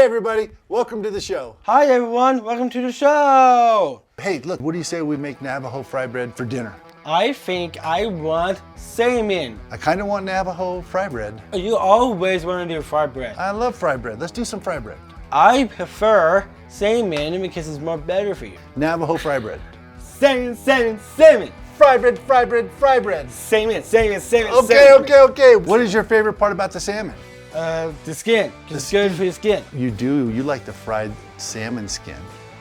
Hey everybody, welcome to the show. Hi everyone, welcome to the show. Hey, look, what do you say we make Navajo fry bread for dinner? I think I want salmon. I kind of want Navajo fry bread. You always want to do fried bread. I love fry bread. Let's do some fry bread. I prefer salmon because it's more better for you. Navajo fry bread. Salmon, salmon, salmon. Fry bread, fry bread, fry bread. Salmon, salmon, salmon, Okay, salmon. okay. What is your favorite part about the salmon? The skin. It's good for your skin. You do. You like the fried salmon skin.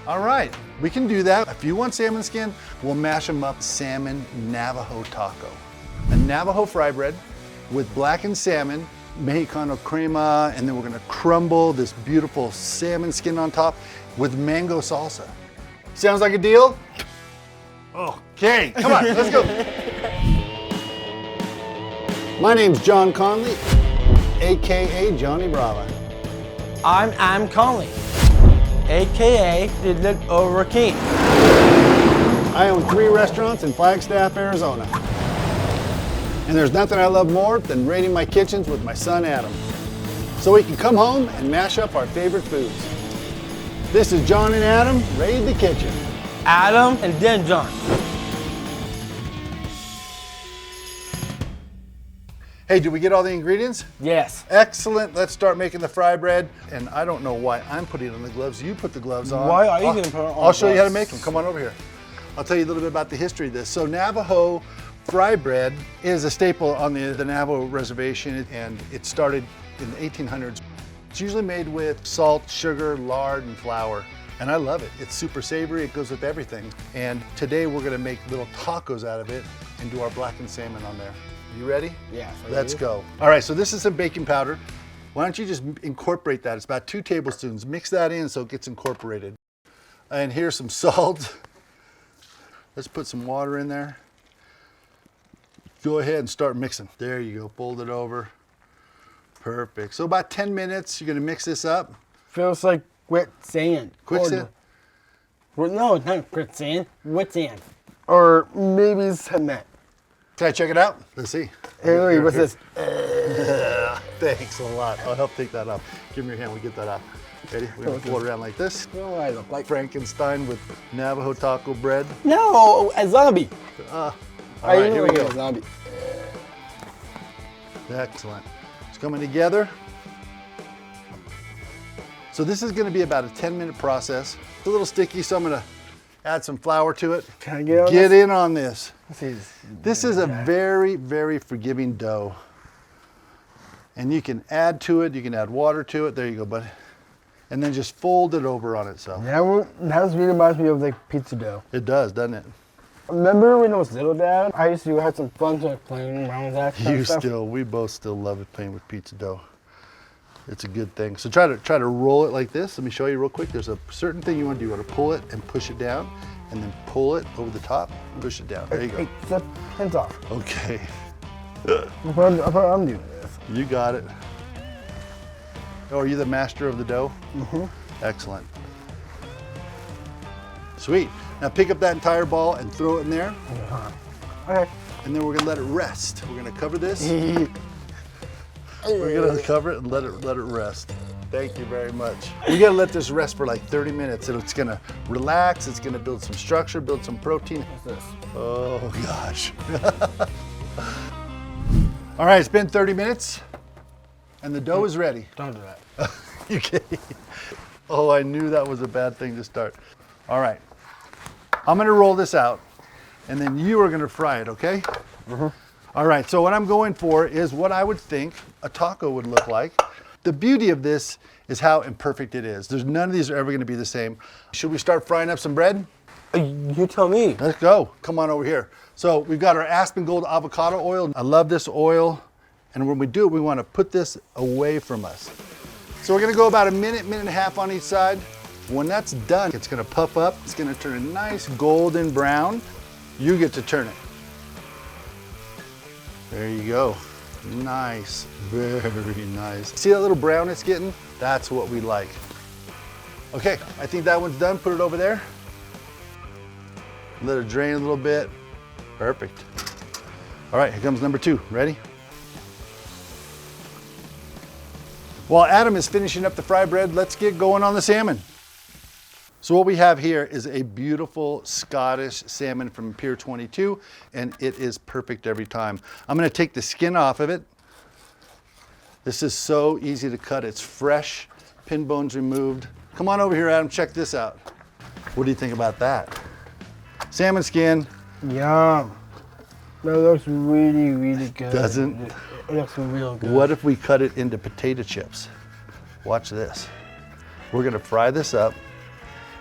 All right, we can do that. If you want salmon skin, we'll mash them up. Salmon Navajo taco. A Navajo fry bread with blackened salmon, Mexicano crema, and then we're gonna crumble this beautiful salmon skin on top with mango salsa. Sounds like a deal? Okay, come on, let's go. My name's John Conley, AKA Johnny Brava. I'm Conley, AKA the Leftover King. I own 3 restaurants in Flagstaff, Arizona. And there's nothing I love more than raiding my kitchens with my son Adam, so we can come home and mash up our favorite foods. This is John and Adam Raid the Kitchen. Adam and then John. Hey, did we get all the ingredients? Yes. Excellent. Let's start making the fry bread. And I don't know why I'm putting on the gloves. You put the gloves on. Why are you going to put on I'll show you how to gloves? make them. Come on over here. I'll tell you a little bit about the history of this. So Navajo fry bread is a staple on the Navajo reservation, and it started in the 1800s. It's usually made with salt, sugar, lard, and flour. And I love it. It's super savory. It goes with everything. And today we're going to make little tacos out of it and do our blackened salmon on there. You ready? Yeah. Let's go. All right, so this is some baking powder. Why don't you just incorporate that? It's about 2 tablespoons. Mix that in so it gets incorporated. And here's some salt. Let's put some water in there. Go ahead and start mixing. There you go, fold it over. Perfect. So about 10 minutes, you're gonna mix this up. Feels like wet sand. Quicksand? Well, no, it's not quicksand. Wet sand. Or maybe cement. Can I check it out? Let's see. Hey, what's this? Thanks a lot. I'll help take that off. Give me your hand, we get that off. Ready? We're gonna pull it around like this. What do I look like? Frankenstein with Navajo taco bread. No, a zombie. All right, here we go. A zombie. Excellent. It's coming together. So this is gonna be about a 10-minute process. It's a little sticky, so I'm gonna add some flour to it. Can I get on Get this? in on this. This is a very, very forgiving dough. And you can add to it, you can add water to it. There you go, buddy. And then just fold it over on itself. That really reminds me of like pizza dough. It does, doesn't it? Remember when I was little, Dad? I used to have some fun like playing around with that kind of stuff. We both still love it playing with pizza dough. It's a good thing. So try to roll it like this. Let me show you real quick. There's a certain thing you want to do. You want to pull it and push it down, and then pull it over the top, push it down. There you go. Hey, step hands off. Okay. I'm doing this. You got it. Oh, are you the master of the dough? Mm-hmm. Excellent. Sweet. Now pick up that entire ball and throw it in there. Okay. And then we're gonna let it rest. We're gonna cover this. We're gonna cover it and let it rest. Thank you very much. We gotta let this rest for like 30 minutes. And it's gonna relax, it's gonna build some structure, build some protein. What's this? Oh gosh. All right, it's been 30 minutes and the dough is ready. Don't do that. You kidding? Oh, I knew that was a bad thing to start. All right, I'm gonna roll this out and then you are gonna fry it, okay? Mm-hmm. All right, so what I'm going for is what I would think a taco would look like. The beauty of this is how imperfect it is. There's none of these are ever gonna be the same. Should we start frying up some bread? You tell me. Let's go. Come on over here. So we've got our Aspen Gold avocado oil. I love this oil. And when we do it, we want to put this away from us. So we're going to go about a minute, minute and a half on each side. When that's done, it's going to puff up. It's going to turn a nice golden brown. You get to turn it. There you go. Nice, very nice. See that little brown it's getting? That's what we like. Okay, I think that one's done. Put it over there. Let it drain a little bit. Perfect. All right, here comes number 2. Ready? While Adam is finishing up the fry bread, let's get going on the salmon. So what we have here is a beautiful Scottish salmon from Pier 22, and it is perfect every time. I'm gonna take the skin off of it. This is so easy to cut. It's fresh, pin bones removed. Come on over here, Adam, check this out. What do you think about that? Salmon skin. Yum. That looks really, really good. Doesn't? It looks real good. What if we cut it into potato chips? Watch this. We're gonna fry this up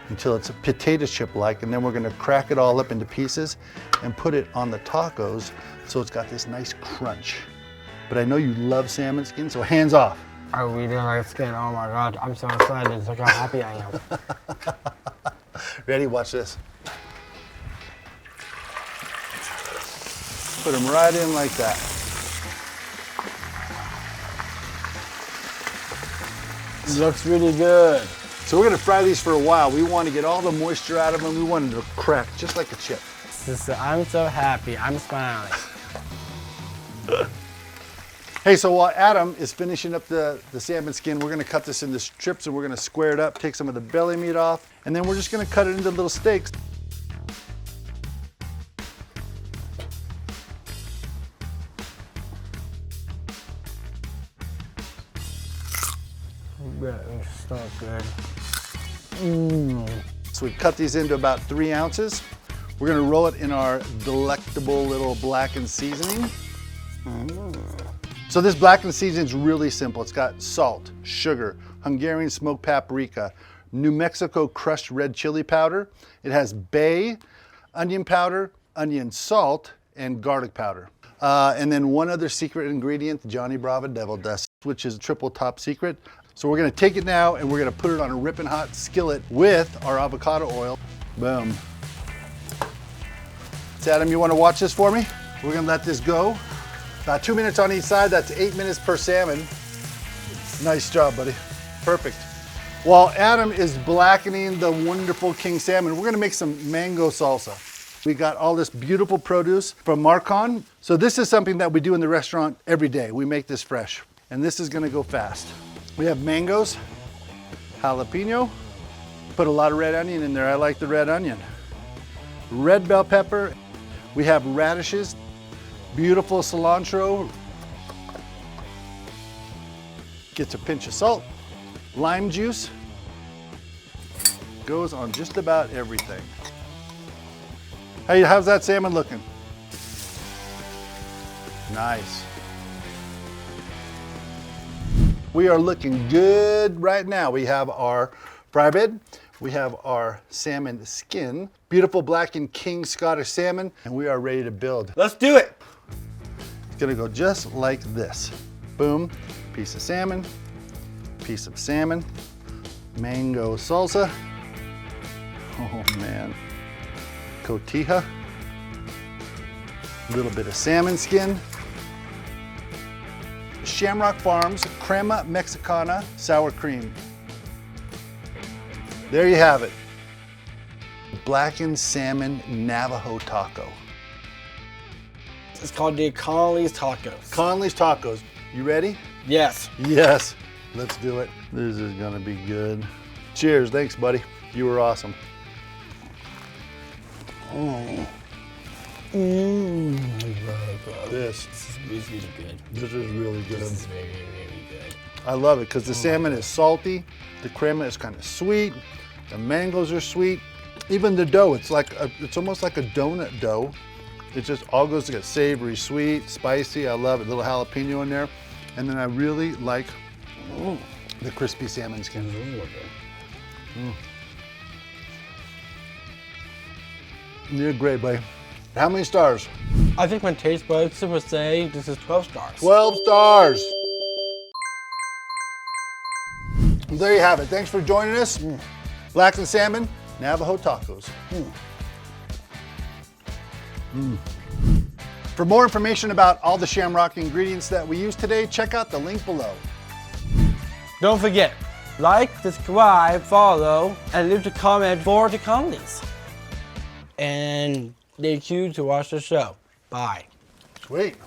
until it's a potato chip-like, and then we're gonna crack it all up into pieces and put it on the tacos so it's got this nice crunch. But I know you love salmon skin, so hands off. I really like skin. Oh my God, I'm so excited. Look how happy I am. Ready? Watch this. Put them right in like that. It looks really good. So we're gonna fry these for a while. We want to get all the moisture out of them. We want them to crack just like a chip. I'm so happy. I'm smiling. Hey, so while Adam is finishing up the salmon skin, we're gonna cut this into strips and we're gonna square it up, take some of the belly meat off, and then we're just gonna cut it into little steaks. That is so good. So we cut these into about 3 ounces. We're gonna roll it in our delectable little blackened seasoning. So this blackened seasoning is really simple. It's got salt, sugar, Hungarian smoked paprika, New Mexico crushed red chili powder. It has bay, onion powder, onion salt, and garlic powder. And then one other secret ingredient, Johnny Brava devil dust, which is triple top secret. So we're gonna take it now and we're gonna put it on a ripping hot skillet with our avocado oil. Boom. So Adam, you wanna watch this for me? We're gonna let this go. About 2 minutes on each side, that's 8 minutes per salmon. Nice job, buddy. Perfect. While Adam is blackening the wonderful king salmon, we're gonna make some mango salsa. We got all this beautiful produce from Markon. So this is something that we do in the restaurant every day. We make this fresh, and this is gonna go fast. We have mangoes, jalapeno, put a lot of red onion in there. I like the red onion. Red bell pepper. We have radishes, beautiful cilantro. Gets a pinch of salt, lime juice. Goes on just about everything. Hey, how's that salmon looking? Nice. We are looking good right now. We have our fry bread, we have our salmon skin, beautiful blackened king Scottish salmon, and we are ready to build. Let's do it. It's gonna go just like this. Boom, piece of salmon, mango salsa. Oh man. Cotija, a little bit of salmon skin, Shamrock Farms crema mexicana sour cream. There you have it. Blackened salmon Navajo taco. It's called the Conley's Tacos. Conley's tacos. You ready? Yes. Yes. Let's do it. This is gonna be good. Cheers. Thanks, buddy. You were awesome. This is really good. This is really good. This is very, very good. I love it because the salmon is salty, the crema is kind of sweet, the mangoes are sweet. Even the dough, it's almost like a donut dough. It just all goes together. Savory, sweet, spicy. I love it. Little jalapeno in there, and then I really like the crispy salmon skin. You're great, buddy. How many stars? I think my taste buds would say this is 12 stars. 12 stars. There you have it. Thanks for joining us. Blackened salmon, Navajo tacos. For more information about all the Shamrock ingredients that we use today, check out the link below. Don't forget, like, subscribe, follow, and leave a comment for the Conleys. And stay tuned to watch the show. Bye. Sweet.